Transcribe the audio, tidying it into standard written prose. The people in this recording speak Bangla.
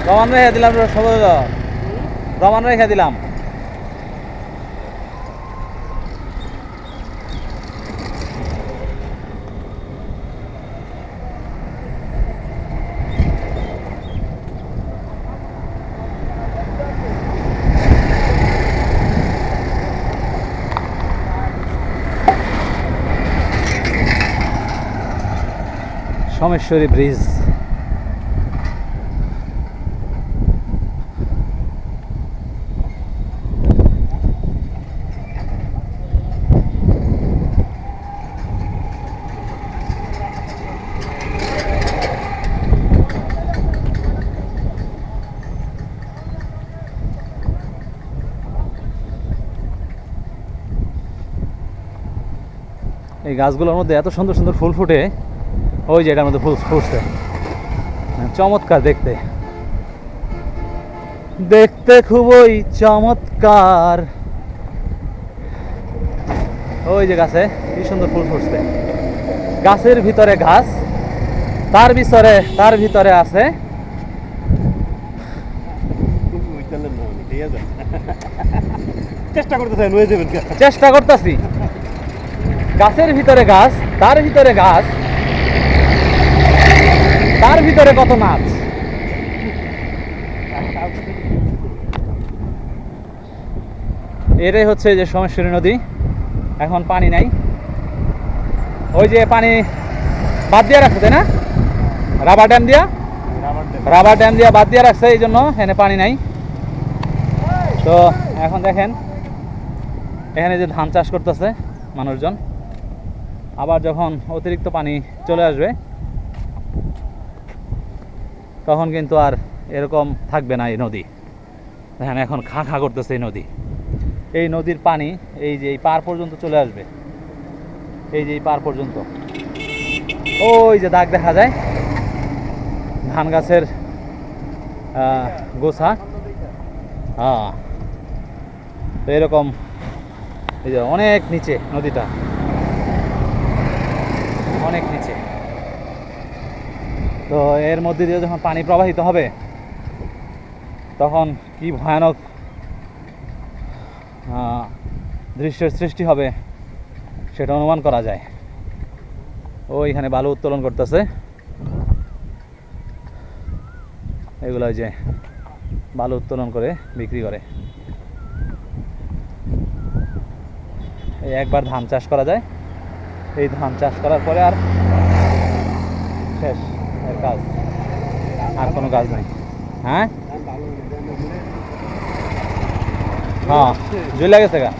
রমান রেখে দিলাম, রমান রেখে দিলাম। সোমেশ্বরী ব্রিজ। এই গাছগুলোর মধ্যে এত সুন্দর সুন্দর ফুল ফুটে, ওই যে এটার মধ্যে ফুল ফুটছে, চমৎকার দেখতে, দেখতে খুবই চমৎকার। ওই যে গাছে কি সুন্দর ফুল ফুটছে, গাছের ভিতরে গাছ, তার ভিতরে আছে চেষ্টা করতেছি, গাছের ভিতরে গাছ, তার ভিতরে গাছ, তার ভিতরে কত নাচ। এটাই হচ্ছে যে সোমেশ্বরী নদী। এখন পানি নাই, ওই যে পানি বাদ দিয়ে রাখছে, তাই না? রাবার ড্যাম দিয়া বাদ দিয়ে রাখছে, এই জন্য এখানে পানি নাই। তো এখন দেখেন এখানে যে ধান চাষ করতেছে মানুষজন, আবার যখন অতিরিক্ত পানি চলে আসবে তখন কিন্তু আর এরকম থাকবে না এই নদী। দেখেন এখন খা খা করতেছে এই নদী। এই নদীর পানি এই যে এই পার পর্যন্ত চলে আসবে, এই যে এই পার পর্যন্ত। ওই যে দাগ দেখা যায় ধান গাছের গোছা। হ্যাঁ, তো এরকম এই যে অনেক নিচে নদীটা, অনেক নিচে। তো এর মধ্যে দিয়ে যখন পানি প্রবাহিত হবে তখন কি ভয়ানক দৃশ্যের সৃষ্টি হবে সেটা অনুমান করা যায়। ওইখানে বালু উত্তোলন করতেছে, এগুলো যে বালু উত্তোলন করে বিক্রি করে। এই একবার ধান চাষ করা যায়, এই ধান চাষ করার পরে আর শেষ এর কাজ, আর কোনো কাজ নাই। হ্যাঁ, জ্বলে গেছে গা।